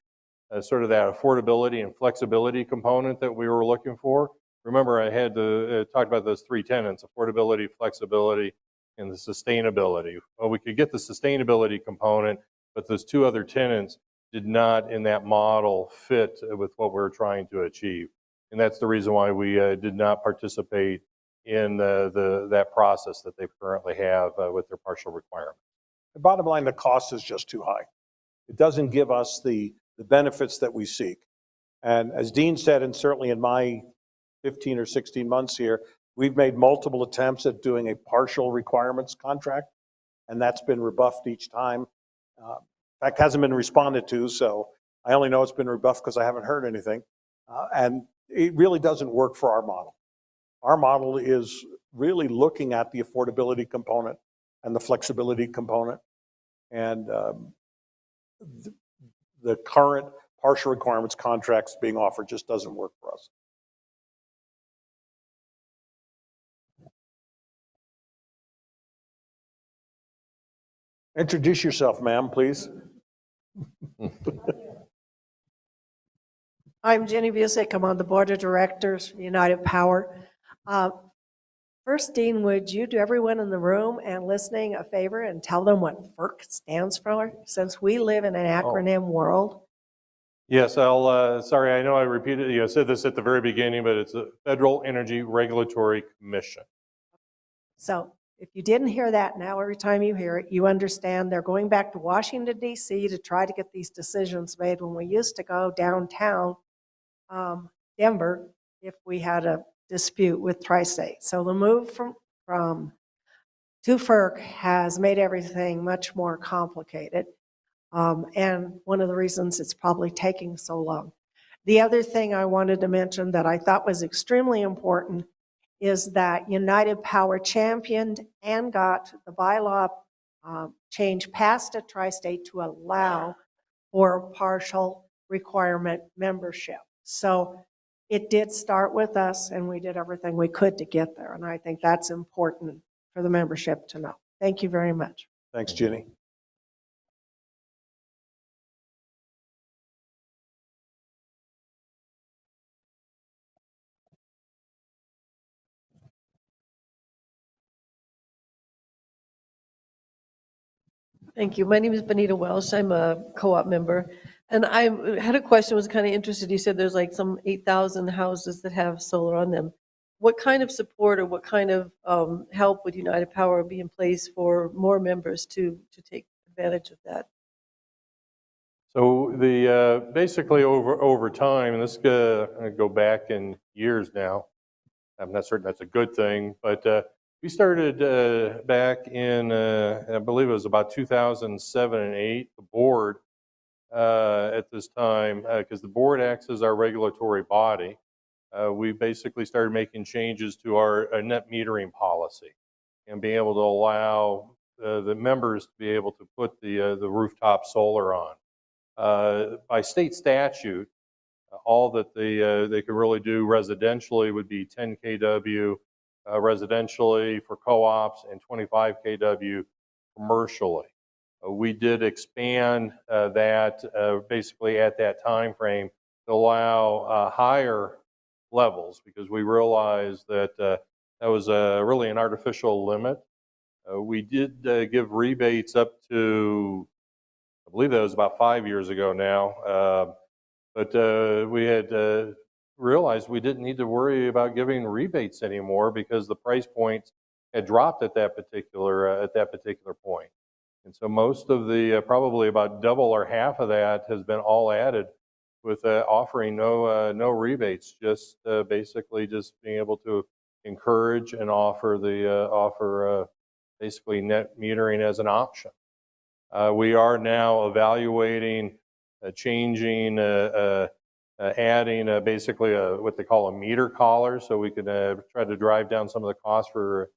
sort of that affordability and flexibility component that we were looking for. Remember, I had talked about those 3 tenets: affordability, flexibility, and the sustainability. Well, we could get the sustainability component, but those 2 other tenets did not in that model fit with what we're trying to achieve. And that's the reason why we did not participate in that process that they currently have with their partial requirement. The bottom line, the cost is just too high. It doesn't give us the benefits that we seek. And as Dean said, and certainly in my 15 or 16 months here, we've made multiple attempts at doing a partial requirements contract, and that's been rebuffed each time. In fact, hasn't been responded to, so I only know it's been rebuffed because I haven't heard anything. And it really doesn't work for our model. Our model is really looking at the affordability component and the flexibility component. And the current partial requirements contracts being offered just doesn't work for us. Introduce yourself, ma'am, please. I'm Jenny Busick. I'm on the board of directors, United Power. First, Dean, would you do everyone in the room and listening a favor and tell them what FERC stands for, since we live in an acronym world? Yes, sorry, I know I repeated, I said this at the very beginning, but it's the Federal Energy Regulatory Commission. So if you didn't hear that, now every time you hear it, you understand they're going back to Washington, D.C. to try to get these decisions made. When we used to go downtown Denver, if we had a dispute with Tri-State. So the move from to FERC has made everything much more complicated. And one of the reasons it's probably taking so long. The other thing I wanted to mention that I thought was extremely important is that United Power championed and got the bylaw change passed at Tri-State to allow for partial requirement membership. So it did start with us, and we did everything we could to get there. And I think that's important for the membership to know. Thank you very much. Thanks, Ginny. Thank you. My name is Benita Welsh. I'm a co-op member. And I had a question, was kind of interested. You said there's like some 8,000 houses that have solar on them. What kind of support or what kind of help would United Power be in place for more members to take advantage of that? So the basically over time, and this go back in years now. I'm not certain that's a good thing, but we started back in I believe it was about 2007 and 8. The board at this time, because the board acts as our regulatory body, we basically started making changes to our net metering policy and being able to allow the members to be able to put the rooftop solar on. By state statute, all that they could really do residentially would be 10 kW residentially for co-ops and 25 kW commercially. We did expand that basically at that time frame to allow higher levels, because we realized that that was really an artificial limit. We did give rebates up to, I believe that was about 5 years ago now, but we had realized we didn't need to worry about giving rebates anymore because the price points had dropped at that particular point. And so most of the, probably about double or half of that has been all added with offering no rebates, just basically just being able to encourage and offer basically net metering as an option. We are now evaluating changing, adding basically what they call a meter collar, so we can try to drive down some of the costs for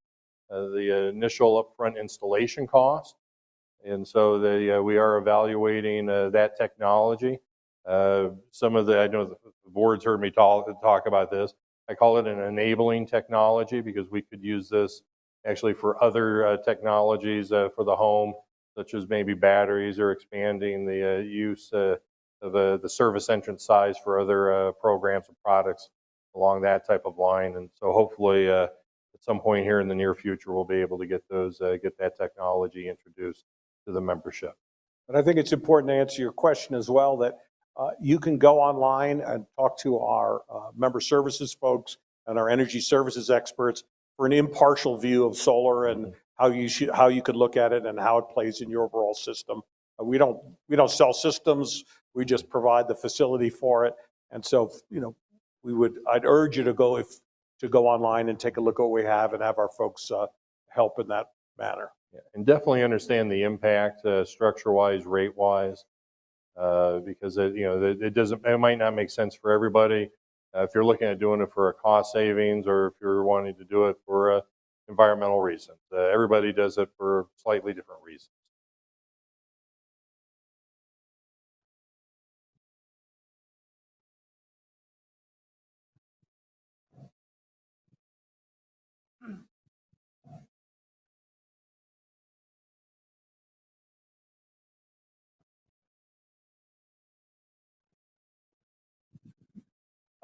the initial upfront installation cost. And so we are evaluating that technology. Some of I know the board's heard me talk about this. I call it an enabling technology because we could use this actually for other technologies for the home, such as maybe batteries, or expanding the use of the service entrance size for other programs and products along that type of line. And so hopefully at some point here in the near future, we'll be able to get that technology introduced to the membership. But I think it's important to answer your question as well, that you can go online and talk to our member services folks and our energy services experts for an impartial view of solar and how you could look at it and how it plays in your overall system. We don't sell systems. We just provide the facility for it. And so, I'd urge you to go online and take a look at what we have and have our folks help in that manner. Yeah, and definitely understand the impact structure-wise, rate-wise, because it might not make sense for everybody. If you're looking at doing it for a cost savings, or if you're wanting to do it for environmental reasons, everybody does it for slightly different reasons.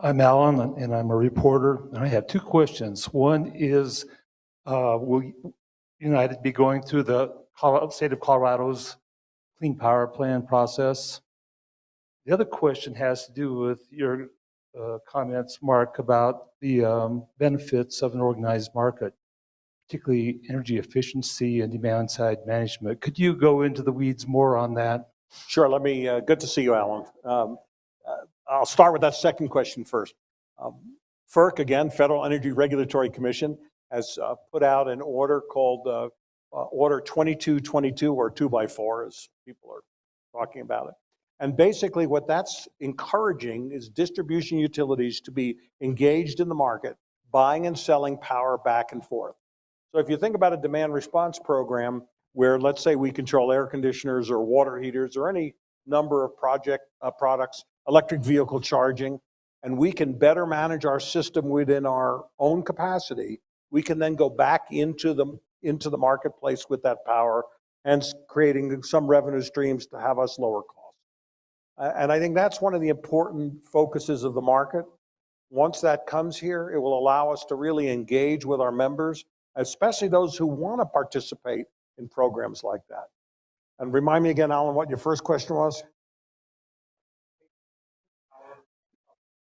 I'm Alan, and I'm a reporter, and I have two questions. One is, Will United be going through the state of Colorado's Clean Power Plan process? The other question has to do with your comments, Mark, about the benefits of an organized market, particularly energy efficiency and demand-side management. Could you go into the weeds more on that? Sure. Let me, good to see you, Alan. I'll start with that second question first. FERC, again, Federal Energy Regulatory Commission, has put out an order called Order 2222, or 2x4, as people are talking about it. And basically what that's encouraging is distribution utilities to be engaged in the market, buying and selling power back and forth. So if you think about a demand response program where, let's say, we control air conditioners or water heaters or any number of products, electric vehicle charging, and we can better manage our system within our own capacity, we can then go back into the marketplace with that power, hence creating some revenue streams to have us lower costs. And I think that's one of the important focuses of the market. Once that comes here, it will allow us to really engage with our members, especially those who want to participate in programs like that. And remind me again, Alan, what your first question was?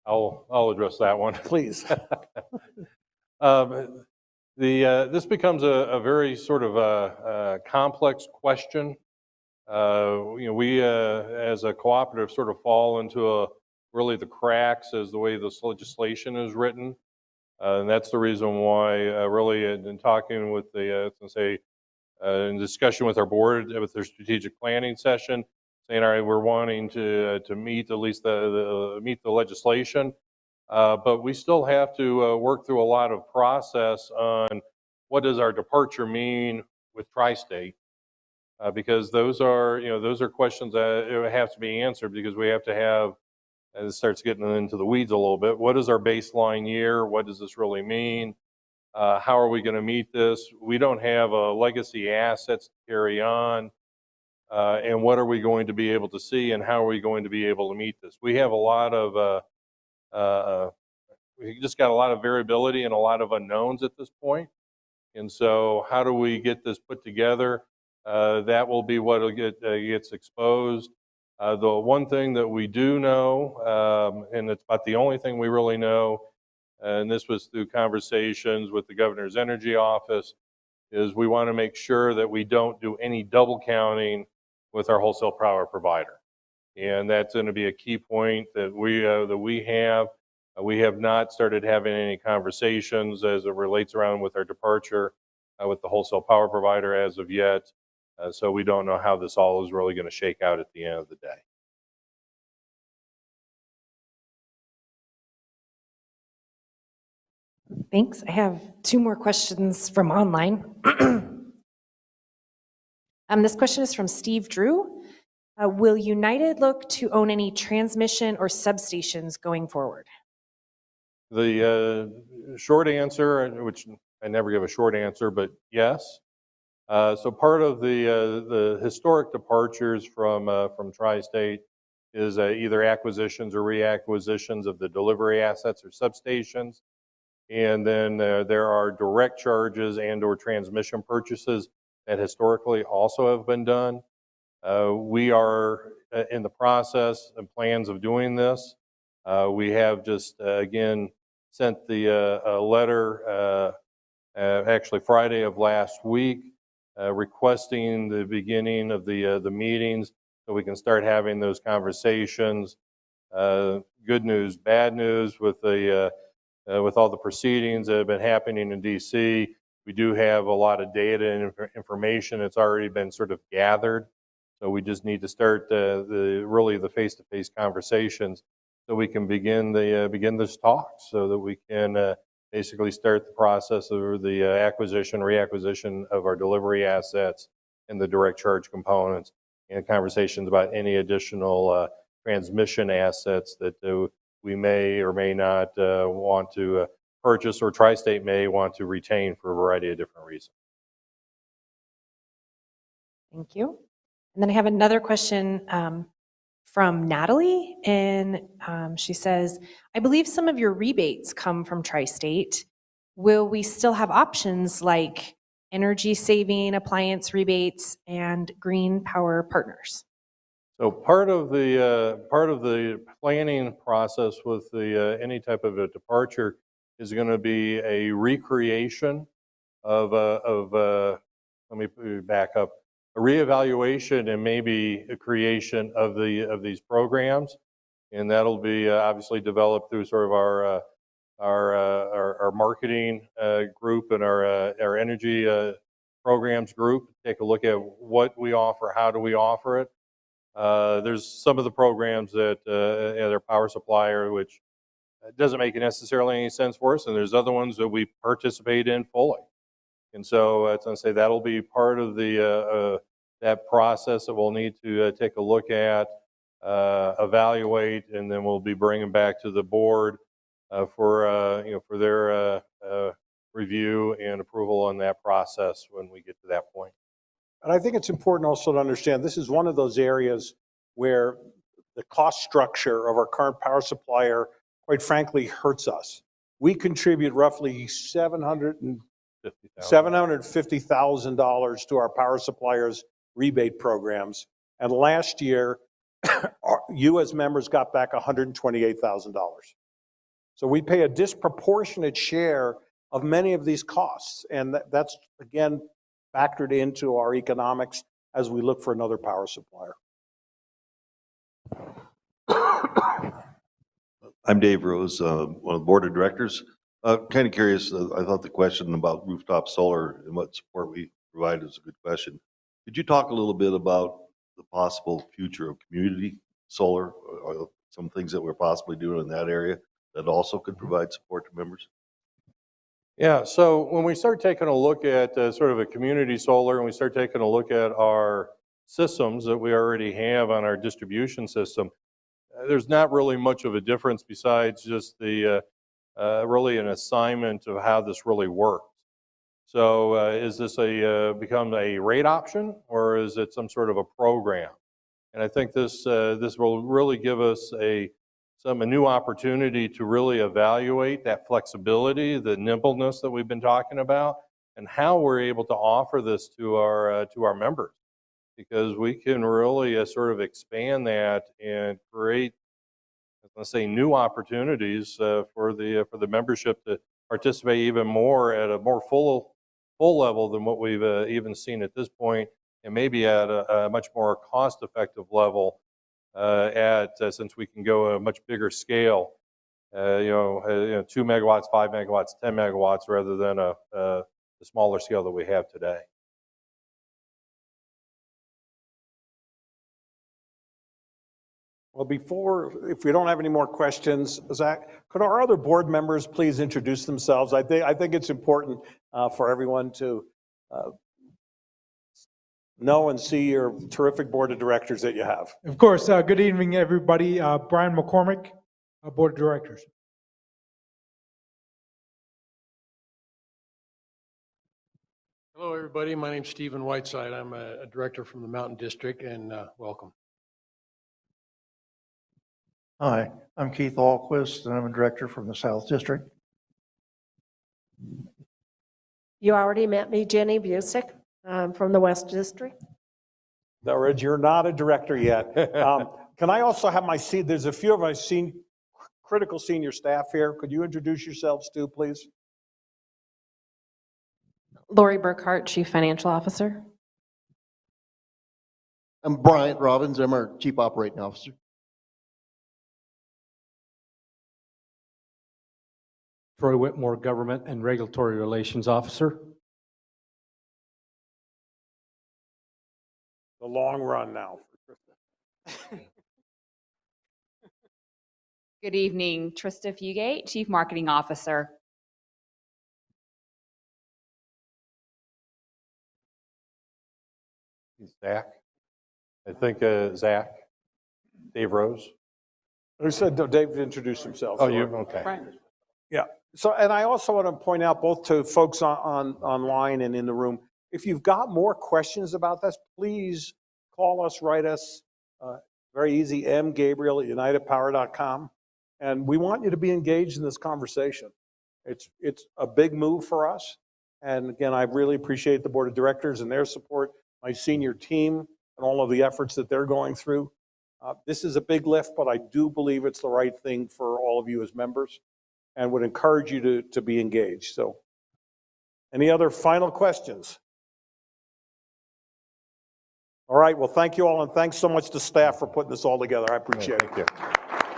I'll address that one. Please. This becomes a very sort of a complex question. We as a cooperative sort of fall into really the cracks as the way this legislation is written. And that's the reason why really in talking with the, in discussion with our board, with their strategic planning session, saying, all right, we're wanting to meet at least meet the legislation, but we still have to work through a lot of process on what does our departure mean with Tri-State, because those are questions that have to be answered, because we have to have, and it starts getting into the weeds a little bit. What is our baseline year? What does this really mean? How are we going to meet this? We don't have legacy assets to carry on. And what are we going to be able to see, and how are we going to be able to meet this? We have a lot of, we just got a lot of variability and a lot of unknowns at this point. And so how do we get this put together? That will be what gets exposed. The one thing that we do know, and it's about the only thing we really know, and this was through conversations with the governor's energy office, is we want to make sure that we don't do any double counting with our wholesale power provider. And that's going to be a key point that we have. We have not started having any conversations as it relates around with our departure with the wholesale power provider as of yet. So we don't know how this all is really going to shake out at the end of the day. Thanks. I have two more questions from online. This question is from Steve Drew. Will United look to own any transmission or substations going forward? The short answer, which I never give a short answer, but yes. So part of the historic departures from Tri-State is either acquisitions or reacquisitions of the delivery assets or substations. And then there are direct charges and or transmission purchases that historically also have been done. We are in the process and plans of doing this. We have just, again, sent the letter actually Friday of last week requesting the beginning of the meetings so we can start having those conversations. Good news, bad news with all the proceedings that have been happening in DC. We do have a lot of data and information that's already been sort of gathered. So we just need to start really the face-to-face conversations so we can begin this talk, so that we can basically start the process of the acquisition, reacquisition of our delivery assets and the direct charge components, and conversations about any additional transmission assets that we may or may not want to purchase, or Tri-State may want to retain for a variety of different reasons. Thank you. And then I have another question from Natalie, and she says, I believe some of your rebates come from Tri-State. will we still have options like energy saving appliance rebates and green power partners? So part of the planning process with any type of a departure is going to be a recreation let me back up, a reevaluation and maybe a creation of these programs, and that'll be obviously developed through sort of our marketing group and our energy programs group. Take a look at what we offer, how do we offer it. There's some of the programs that their power supplier, which doesn't make necessarily any sense for us, and there's other ones that we participate in fully. And so it's going to say that'll be part of that process that we'll need to take a look at, evaluate, and then we'll be bringing back to the board for their review and approval on that process when we get to that point. And I think it's important also to understand this is one of those areas where the cost structure of our current power supplier, quite frankly, hurts us. We contribute roughly $750,000 to our power suppliers' rebate programs. And last year, you as members got back $128,000. So we pay a disproportionate share of many of these costs. And that's, again, factored into our economics as we look for another power supplier. I'm Dave Rose, one of the board of directors. Kind of curious, I thought the question about rooftop solar and what support we provide is a good question. Could you talk a little bit about the possible future of community solar, or some things that we're possibly doing in that area that also could provide support to members? Yeah, so when we start taking a look at sort of a community solar, and we start taking a look at our systems that we already have on our distribution system, there's not really much of a difference besides just the really an assignment of how this really works. So is this become a rate option, or is it some sort of a program? And I think this will really give us a new opportunity to really evaluate that flexibility, the nimbleness that we've been talking about, and how we're able to offer this to our members, because we can really sort of expand that and create, let's say, new opportunities for the membership to participate even more at a more full level than what we've even seen at this point, and maybe at a much more cost-effective level since we can go a much bigger scale, 2 megawatts, 5 megawatts, 10 megawatts, rather than the smaller scale that we have today. Well, if we don't have any more questions, Zach, could our other board members please introduce themselves? I think it's important for everyone to know and see your terrific board of directors that you have. Of course. Good evening, everybody. Brian McCormick, board of directors. Hello, everybody. My name's Stephen Whiteside. I'm a director from the Mountain District, and welcome. Hi, I'm Keith Alquist, and I'm a director from the South District. You already met me, Jenny Busick, from the West District. No, Reg, you're not a director yet. Can I also have there's a few of my critical senior staff here. Could you introduce yourselves too, please? Lori Burkhart, Chief Financial Officer. I'm Bryant Robbins. I'm our Chief Operating Officer. Troy Whitmore, Government and Regulatory Relations Officer. The long run now. Good evening, Trista Fugate, Chief Marketing Officer. Zach. I think Zach. Dave Rose. Who said Dave introduced himself? Oh, you? Okay. Yeah. So, and I also want to point out both to folks online and in the room, if you've got more questions about this, please call us, write us. Very easy, mgabriel@unitedpower.com. And we want you to be engaged in this conversation. It's a big move for us. And again, I really appreciate the board of directors and their support, my senior team, and all of the efforts that they're going through. This is a big lift, but I do believe it's the right thing for all of you as members and would encourage you to be engaged. So any other final questions? All right, well, thank you all, and thanks so much to staff for putting this all together. I appreciate it. Thank you.